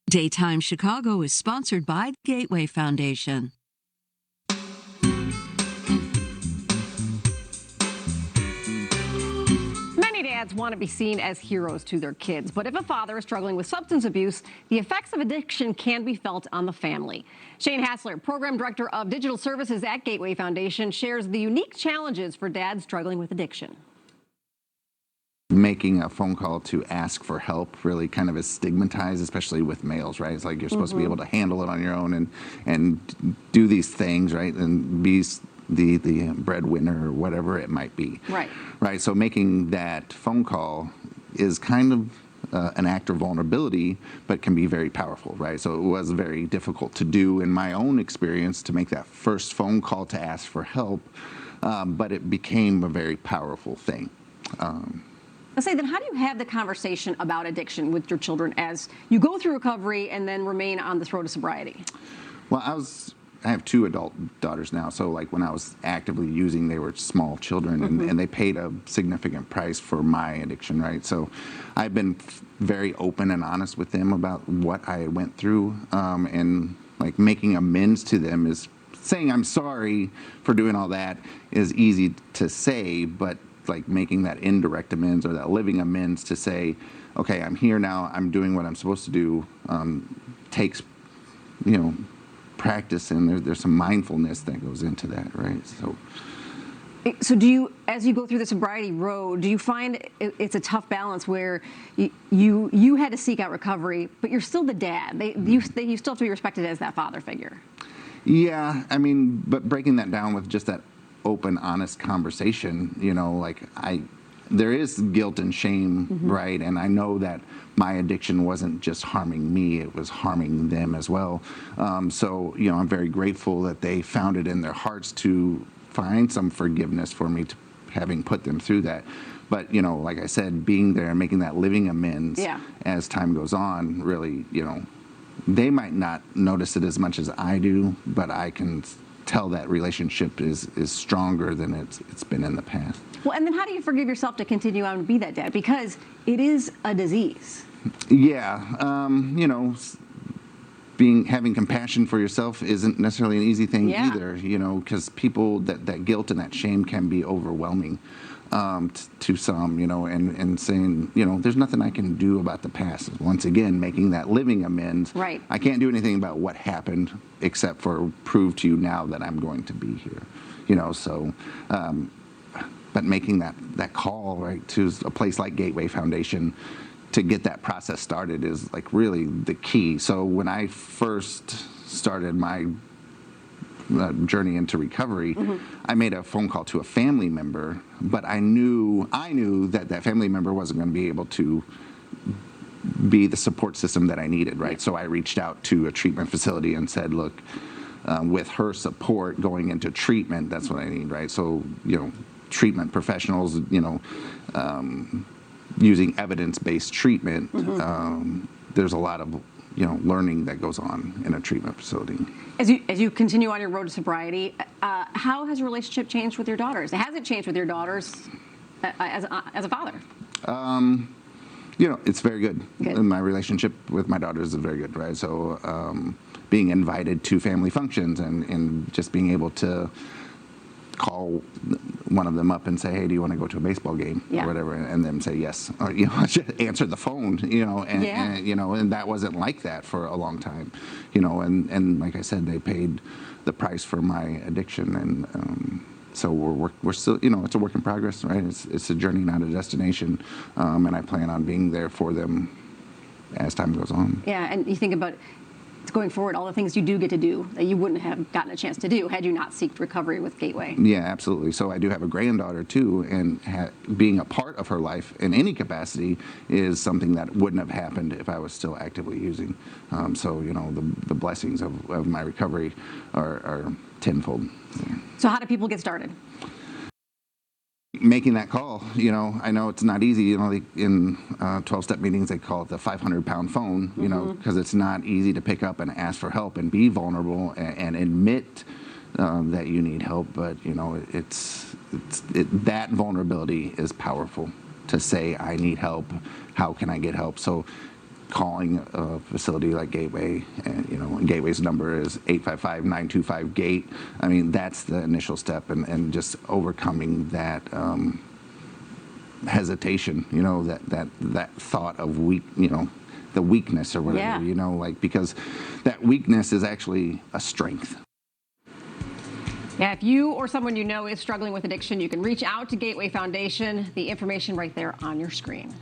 Daytime Chicago is sponsored by the Gateway Foundation. Many dads want to be seen as heroes to their kids, but if a father is struggling with substance abuse, the effects of addiction can be felt on the family. Shane Hassler, Program Director of Digital Services at Gateway Foundation, shares the unique challenges for dads struggling with addiction. Making a phone call to ask for help really kind of is stigmatized, especially with males, right? It's like you're supposed to be able to handle it on your own and do these things, right? And be the breadwinner or whatever it might be. Right. So making that phone call is kind of an act of vulnerability, but can be very powerful, right? So it was very difficult to do in my own experience to make that first phone call to ask for help, but it became a very powerful thing. Let's say, then how do you have the conversation about addiction with your children as you go through recovery and then remain on this road to sobriety? Well, I have two adult daughters now, so like when I was actively using, they were small children, and they paid a significant price for my addiction, right? So I've been very open and honest with them about what I went through, and like making amends to them is saying I'm sorry for doing all that is easy to say, but like making that indirect amends or that living amends to say, okay, I'm here now, I'm doing what I'm supposed to do, takes, practice, and there's some mindfulness that goes into that, right? So do you, as you go through the sobriety road, do you find it's a tough balance where you had to seek out recovery, but you're still the dad? You still have to be respected as that father figure. Yeah, I mean, but breaking that down with just that open, honest conversation, there is guilt and shame, right? And I know that my addiction wasn't just harming me, it was harming them as well. So I'm very grateful that they found it in their hearts to find some forgiveness for me, to having put them through that. But, like I said, being there and making that living amends as time goes on, really, they might not notice it as much as I do, but I can tell that relationship is stronger than it's been in the past. Well, and then how do you forgive yourself to continue on to be that dad? Because it is a disease. Yeah, having compassion for yourself isn't necessarily an easy thing either, because people, that guilt and that shame can be overwhelming to some, and saying, there's nothing I can do about the past. Once again, making that living amends. Right. I can't do anything about what happened except for prove to you now that I'm going to be here, but making that call, right, to a place like Gateway Foundation to get that process started is like really the key. So when I first started my journey into recovery, I made a phone call to a family member, but I knew that family member wasn't going to be able to be the support system that I needed, right? So I reached out to a treatment facility and said, look, with her support going into treatment, that's what I need, right? So, treatment professionals, using evidence-based treatment, there's a lot of learning that goes on in a treatment facility. As you continue on your road to sobriety, how has your relationship changed with your daughters? Has it changed with your daughters as a father? It's very good. My relationship with my daughters is very good, right? So being invited to family functions and just being able to call one of them up and say, hey, do you want to go to a baseball game or whatever, and them say yes, or just answer the phone, and that wasn't like that for a long time, and like I said, they paid the price for my addiction, and so we're still, it's a work in progress, right? It's a journey, not a destination, and I plan on being there for them as time goes on. Yeah, and you think about going forward, all the things you do get to do that you wouldn't have gotten a chance to do had you not sought recovery with Gateway. Yeah, absolutely. So I do have a granddaughter too, and being a part of her life in any capacity is something that wouldn't have happened if I was still actively using. So the blessings of my recovery are tenfold. So how do people get started? Making that call, I know it's not easy, in 12-step meetings, they call it the 500-pound phone, because it's not easy to pick up and ask for help and be vulnerable and admit that you need help. But, that vulnerability is powerful to say, I need help. How can I get help? So calling a facility like Gateway, and Gateway's number is 855-925-GATE. I mean, that's the initial step, and just overcoming that hesitation, that thought of the weakness or whatever, Yeah. Because that weakness is actually a strength. Yeah, if you or someone you know is struggling with addiction, you can reach out to Gateway Foundation. The information right there on your screen.